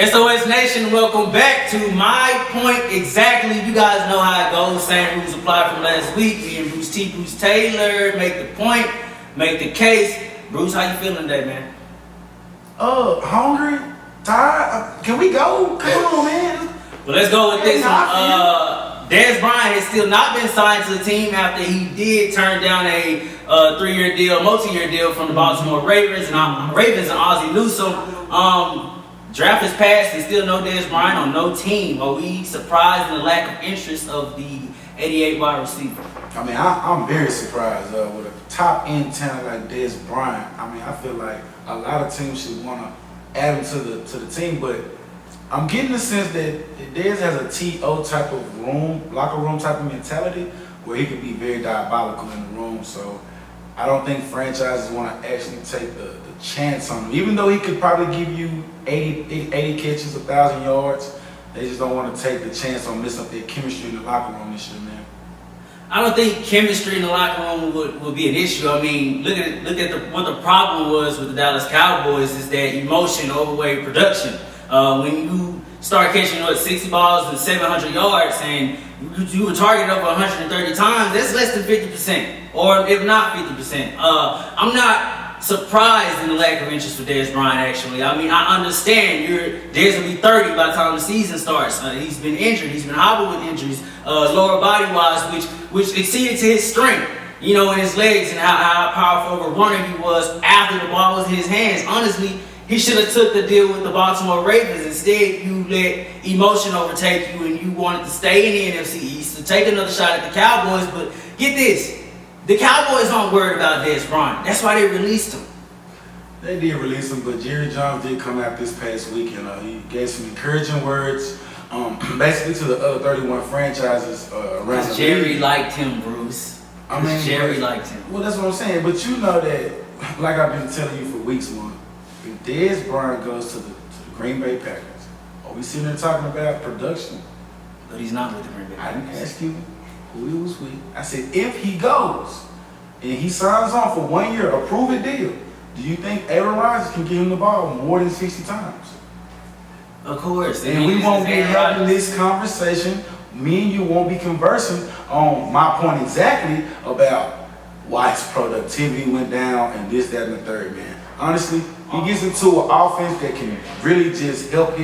SOS Nation, welcome back to My Point Exactly. You guys know how it goes. Same rules apply from last week. Me and Bruce Taylor make the point, make the case. Bruce, how you feeling today, man? Hungry, tired. Can we go? Come on, man. Well, let's go with this one. Dez Bryant has still not been signed to the team after he did turn down a 3-year deal, multi-year deal from the Baltimore Ravens and Ozzie Newsome. Draft is passed and still no Dez Bryant on no team. Are we surprised in the lack of interest of the 88 wide receiver? I mean, I'm very surprised with a top-end talent like Dez Bryant. I mean, I feel like a lot of teams should want to add him to the team, but I'm getting the sense that Dez has a TO type of locker room type of mentality where he can be very diabolical in the room. So I don't think franchises want to actually take the chance on him. Even though he could probably give you 80 catches, 1,000 yards, they just don't want to take the chance on messing up their chemistry in the locker room this year, man. I don't think chemistry in the locker room would be an issue. I mean, look at what the problem was with the Dallas Cowboys is that emotion overweighed production. When you start catching 60 balls and 700 yards and you were targeted over 130 times, that's less than 50%, or if not 50%. I'm not surprised in the lack of interest for Dez Bryant, actually. I mean, I understand Dez will be 30 by the time the season starts. He's been injured. He's been hobbled with injuries, lower body-wise, which exceeded to his strength, in his legs and how powerful of a runner he was after the ball was in his hands. Honestly, he should have took the deal with the Baltimore Ravens. Instead, you let emotion overtake you and you wanted to stay in the NFC East to take another shot at the Cowboys. But get this. The Cowboys aren't worried about Dez Bryant. That's why they released him. They did release him, but Jerry Jones did come out this past weekend. He gave some encouraging words, basically to the other 31 franchises around the Jerry league. liked him, Bruce. Jerry liked him. Well, that's what I'm saying. But you know that, like I've been telling you for weeks, if Dez Bryant goes to the Green Bay Packers, are we sitting there talking about production? But he's not with the Green Bay Packers. I didn't ask you who he was with. I said, if he goes and he signs on for 1 year, a proven deal, do you think Aaron Rodgers can give him the ball more than 60 times? Of course. And we won't be having this conversation. Me and you won't be conversing on my point exactly about why his productivity went down and this, that, and the third, man. Honestly, he gets into an offense that can really just help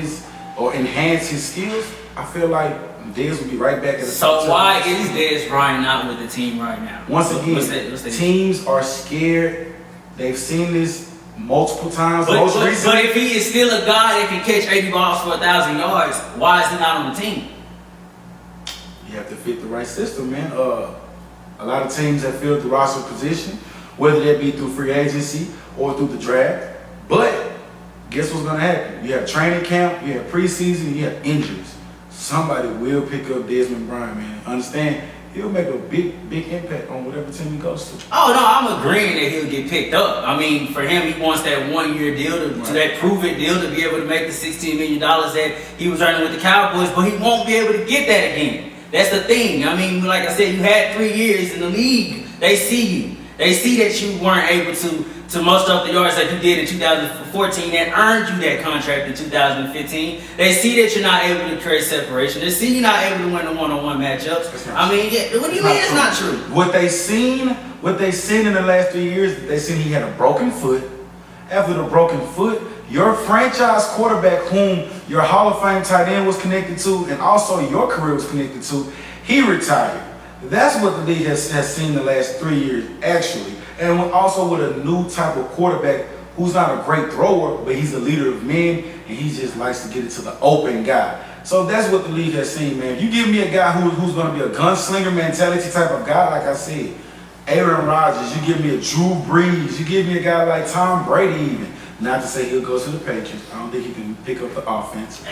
or enhance his skills. I feel like Dez will be right back at the top. So why is Dez Bryant not with the team right now? Once again, teams are scared. They've seen this multiple times. But if he is still a guy that can catch 80 balls for 1,000 yards, why is he not on the team? You have to fit the right system, man. A lot of teams have filled the roster position, whether that be through free agency or through the draft. But guess what's going to happen? You have training camp, you have preseason, you have injuries. Somebody will pick up Dez Bryant, man. Understand? He'll make a big impact on whatever team he goes to. Oh, no, I'm agreeing that he'll get picked up. I mean, for him, he wants that 1-year deal, to that prove-it deal, to be able to make the $16 million that he was earning with the Cowboys, but he won't be able to get that again. That's the thing. I mean, like I said, you had 3 years in the league. They see you. They see that you weren't able to muster up the yards like you did in 2014 that earned you that contract in 2015. They see that you're not able to create separation. They see you're not able to win the one-on-one matchups. I mean, what do you mean it's not true? What they seen in the last 3 years, they seen he had a broken foot. After the broken foot, your franchise quarterback, whom your Hall of Fame tight end was connected to, and also your career was connected to, he retired. That's what the league has seen the last 3 years, actually. And also with a new type of quarterback who's not a great thrower, but he's a leader of men, and he just likes to get it to the open guy. So that's what the league has seen, man. If you give me a guy who's going to be a gunslinger mentality type of guy, like I said, Aaron Rodgers, you give me a Drew Brees, you give me a guy like Tom Brady even. Not to say he'll go to the Patriots. I don't think he can pick up the offense.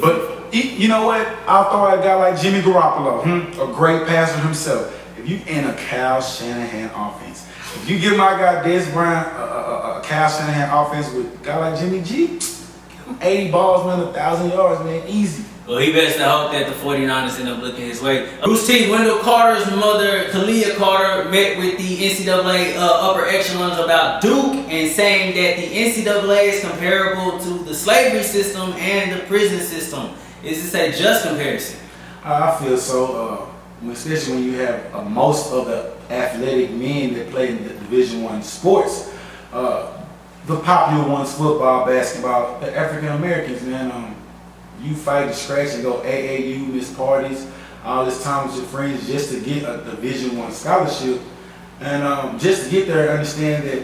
But you know what? I'll throw out a guy like Jimmy Garoppolo, a great passer himself. If you in a Kyle Shanahan offense, if you give my guy Dez Bryant a Kyle Shanahan offense with a guy like Jimmy G, 80 balls, man, 1,000 yards, man, easy. Well, he best to hope that the 49ers end up looking his way. Bruce T. Wendell Carter's mother, Kylia Carter, met with the NCAA upper echelons about Duke and saying that the NCAA is comparable to the slavery system and the prison system. Is this a just comparison? I feel so, especially when you have most of the athletic men that play in the Division I sports. The popular ones, football, basketball, the African Americans, man, you fight and scratch and go AAU, miss parties, all this time with your friends just to get a Division I scholarship. And just to get there and understand that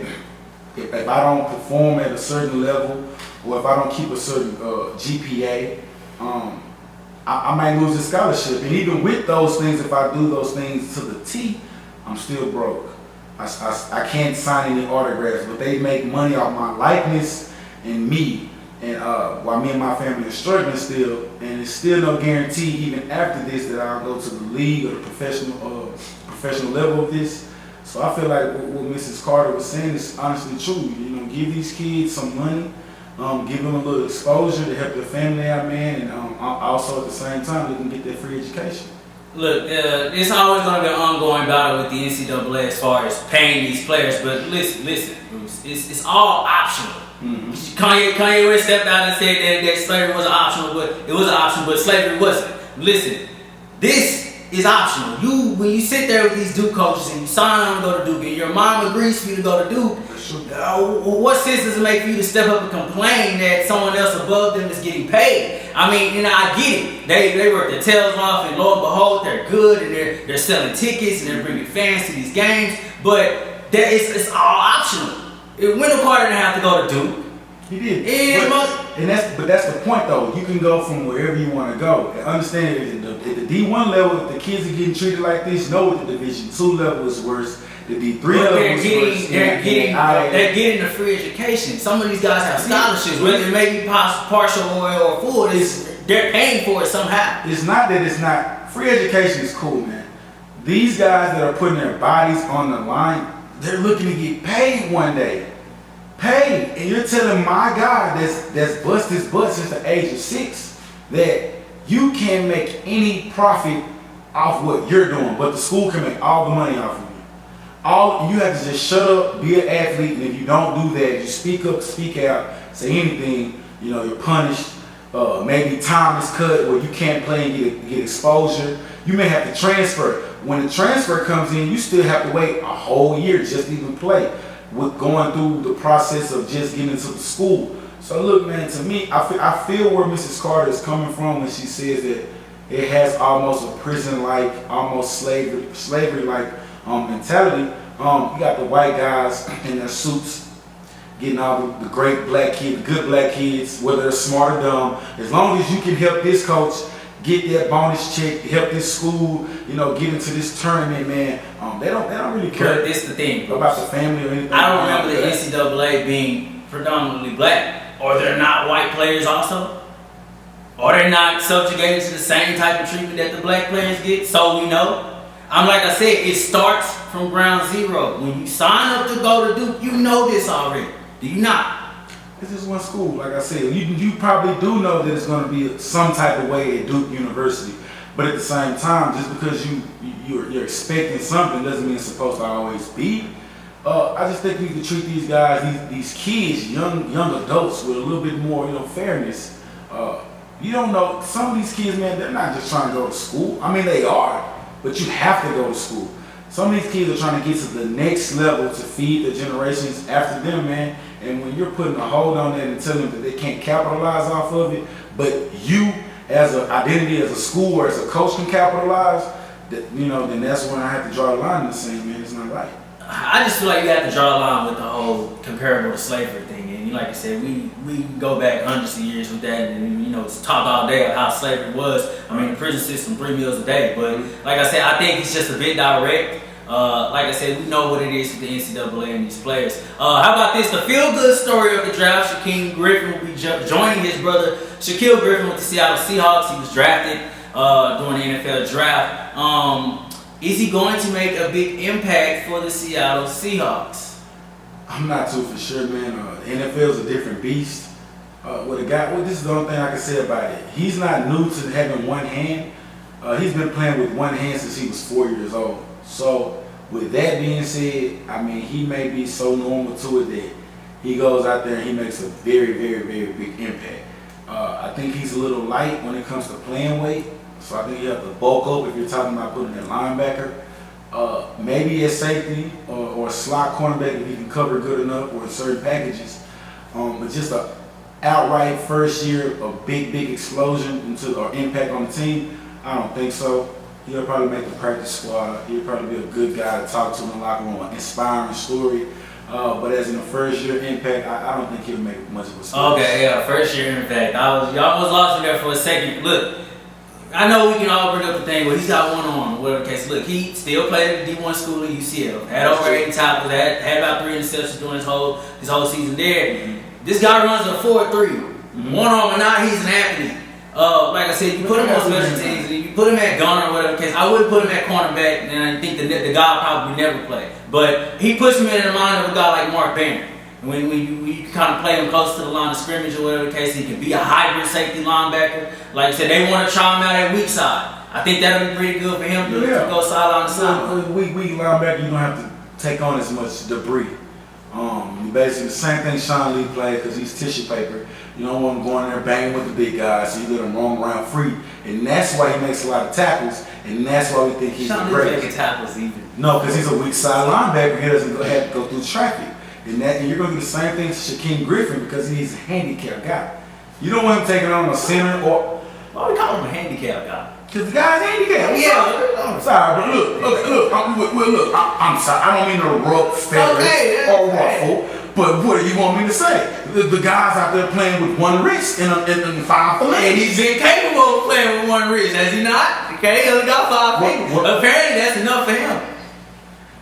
if I don't perform at a certain level or if I don't keep a certain GPA, I might lose the scholarship. And even with those things, if I do those things to the T, I'm still broke. I can't sign any autographs, but they make money off my likeness and me. And while me and my family are struggling still, and it's still no guarantee even after this that I'll go to the league or the professional level of this. So I feel like what Mrs. Carter was saying is honestly true. You know, give these kids some money, give them a little exposure to help their family out, man, and also at the same time they can get their free education. Look, it's always going to be an ongoing battle with the NCAA as far as paying these players, but listen, Bruce, it's all optional. Mm-hmm. Kanye West stepped out and said that slavery was optional, but it was an option, but slavery wasn't. Listen, this is optional. When you sit there with these Duke coaches and you sign on to go to Duke, and your mom agrees for you to go to Duke, what sense does it make for you to step up and complain that someone else above them is getting paid? I mean, I get it. They work their tails off, and lo and behold, they're good, and they're selling tickets, and they're bringing fans to these games. But it's all optional. Wendell Carter didn't have to go to Duke. He did. But that's the point, though. You can go from wherever you want to go. And understand at the D1 level, if the kids are getting treated like this, know what the Division II level is worse. The D3 level is worse. They're getting a free education. Some of these guys have scholarships, whether it may be partial or full. They're paying for it somehow. It's not that it's not. Free education is cool, man. These guys that are putting their bodies on the line, they're looking to get paid one day. Paid. And you're telling my guy that's bust his butt since the age of 6 that you can't make any profit off what you're doing, but the school can make all the money off of you. You have to just shut up, be an athlete, and if you don't do that, you speak up, speak out, say anything, you're punished. Maybe time is cut where you can't play and get exposure. You may have to transfer. When the transfer comes in, you still have to wait a whole year just to even play, with going through the process of just getting into the school. So look, man, to me, I feel where Mrs. Carter is coming from when she says that it has almost a prison-like, almost slavery-like mentality. You got the white guys in their suits getting all the great black kids, good black kids, whether they're smart or dumb. As long as you can help this coach get that bonus check, help this school, get into this tournament, man. They don't really care. But this the thing about the family or anything. I don't remember the NCAA being predominantly black. Or they're not white players also? Or they're not subjugated to the same type of treatment that the black players get, so we know? Like I said, it starts from ground zero. When you sign up to go to Duke, you know this already. Do you not? This is one school, like I said. You probably do know that it's going to be some type of way at Duke University. But at the same time, just because you're expecting something doesn't mean it's supposed to always be. I just think we can treat these guys, these kids, young adults, with a little bit more, fairness. You don't know, some of these kids, man, they're not just trying to go to school. I mean, they are, but you have to go to school. Some of these kids are trying to get to the next level to feed the generations after them, man. And when you're putting a hold on that and telling them that they can't capitalize off of it, but you, as an identity, as a school or as a coach, can capitalize, then that's when I have to draw the line in the sand, man. It's not right. I just feel like you have to draw a line with the whole comparable to slavery thing. And like I said, we go back hundreds of years with that, and it's talk all day of how slavery was. I mean, the prison system, 3 meals a day. But like I said, I think it's just a bit direct. Like I said, we know what it is with the NCAA and these players. How about this? The feel-good story of the draft. Shaquem Griffin will be joining his brother Shaquem Griffin with the Seattle Seahawks. He was drafted during the NFL draft. Is he going to make a big impact for the Seattle Seahawks? I'm not too for sure, man. The NFL is a different beast. with a guy. Well, this is the only thing I can say about it. He's not new to having one hand. He's been playing with one hand since he was 4 years old. So with that being said, I mean, he may be so normal to it that he goes out there and he makes a very, very, very big impact. I think he's a little light when it comes to playing weight. So I think you have to bulk up if you're talking about putting in linebacker. Maybe at safety or a slot cornerback if he can cover good enough or in certain packages. But just a outright first year of big explosion into or impact on the team, I don't think so. He'll probably make the practice squad. He'll probably be a good guy to talk to in the locker room, an inspiring story. But as in a first year impact, I don't think he'll make much of a story. Okay, yeah, first year impact. Y'all was lost in there for a second. Look, I know we can all bring up the thing, but he's got one arm, whatever the case. Look, he still played at the D1 school in UCL. Had over 80 tackles, had about 3 interceptions during his whole season there. Mm-hmm. This guy runs a 4.3. Mm-hmm. One arm, and now he's an athlete. Like I said, you put him on special teams, and you put him at gunner or whatever the case. I wouldn't put him at cornerback, and I think the guy probably never play. But he puts me in the mind of a guy like Mark Barron. When you kind of play him close to the line of scrimmage or whatever the case, he can be a hybrid safety linebacker. Like I said, they want to try him out at weak side. I think that'll be pretty good for him to go sideline to sideline. Weak linebacker, you don't have to take on as much debris. Basically the same thing Sean Lee played because he's tissue paper. You don't want him going there banging with the big guys, so you let him roam around free. And that's why he makes a lot of tackles, and that's why we think he's Sean the greatest. Lee's making tackles even. No, because he's a weak side linebacker. He doesn't have to go through traffic. And you're going to do the same thing to Shaquem Griffin because he's a handicapped guy. You don't want him taking on a center or... Why we call him a handicapped guy? Because the guy's handicapped. Yeah. I'm sorry, but look. I'm sorry. I don't mean to rub feathers or ruffle. But what do you want me to say? The guy's out there playing with one wrist and 5 fingers. And he's incapable of playing with one wrist, has he not? Okay, he only got 5 fingers. Apparently that's enough for him.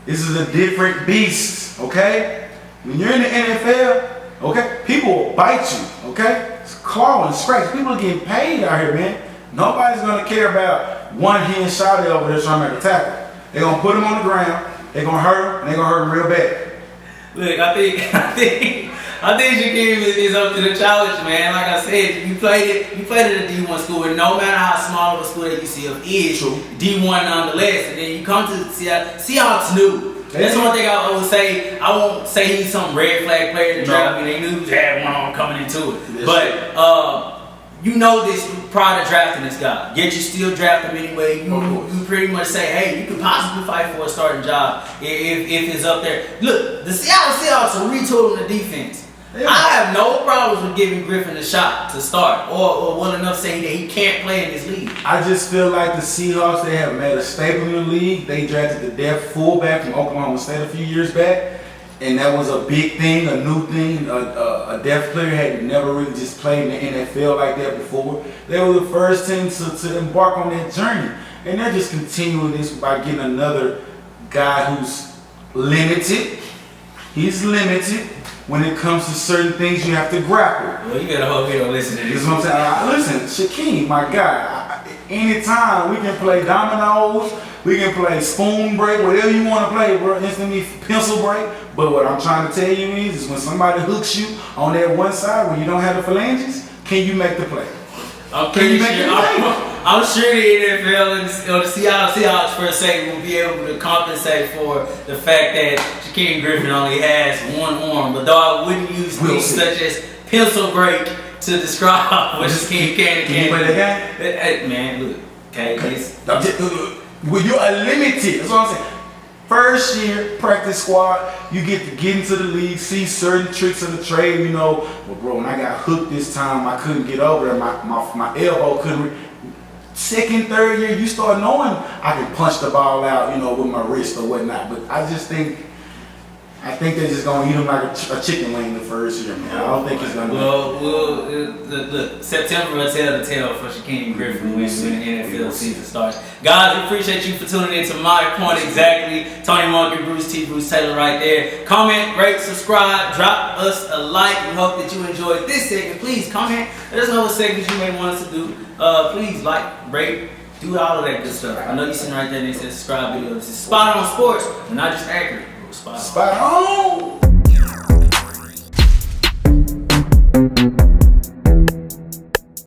This is a different beast, okay? When you're in the NFL, okay, people will bite you, okay? It's claw and scratch. People are getting paid out here, man. Nobody's gonna care about one hand shot over there trying to make a tackle. They're gonna put him on the ground, they're gonna hurt him, and they're gonna hurt him real bad. Look, I think Shaquem is up to the challenge, man. Like I said, you played at a D1 school, and no matter how small of a school that UCF is, true. D1 nonetheless. And then you come to Seattle. Seahawks new. That's one thing I would say. I won't say he's some red flag player in the draft. I mean, they knew he had one on coming into it. But you know this prior to drafting this guy. Yet you still draft him anyway. You pretty much say, hey, you could possibly fight for a starting job if it's up there. Look, the Seattle Seahawks are retooling the defense. Yeah. I have no problems with giving Griffin a shot to start or well enough saying that he can't play in this league. I just feel like the Seahawks, they have made a staple in the league. They drafted the depth fullback from Oklahoma State a few years back. And that was a big thing, a new thing. A deaf player had never really just played in the NFL like that before. They were the first team to embark on that journey. And they're just continuing this by getting another guy who's limited. He's limited when it comes to certain things you have to grapple. Well, you better hope you don't listen to this. This is what I'm saying. Listen, Shaquem, my guy, anytime we can play dominoes, we can play spoon break, whatever you want to play, bro. Instantly pencil break. But what I'm trying to tell you is when somebody hooks you on that one side where you don't have the phalanges, can you make the play? I'm sure the NFL or the Seattle Seahawks per se will be able to compensate for the fact that Shaquem Griffin only has one arm. But though I wouldn't use things such as pencil break to describe what Shaquem can and can't. Can you play that game? Hey, man, look, okay. Well, you are limited. That's what I'm saying. First year practice squad, you get to get into the league, see certain tricks of the trade. You know, well, bro, when I got hooked this time, I couldn't get over there. My elbow couldn't. Second, third year, you start knowing I can punch the ball out, you know, with my wrist or whatnot. But I think they're just gonna eat him like a chicken wing the first year, man. I don't think he's gonna. Well, September will tell the tale for Shaquem Griffin when the NFL season starts. Guys, we appreciate you for tuning in to My Point Exactly. Tony Monkey, Bruce T, Bruce Taylor, right there. Comment, rate, subscribe, drop us a like. We hope that you enjoyed this segment. Please comment. Let us know what segments you may want us to do. Please like, rate. Do all of that good stuff. I know you're sitting right there and it says subscribe video. This is Spot On Sports. We're not just accurate. Spot on.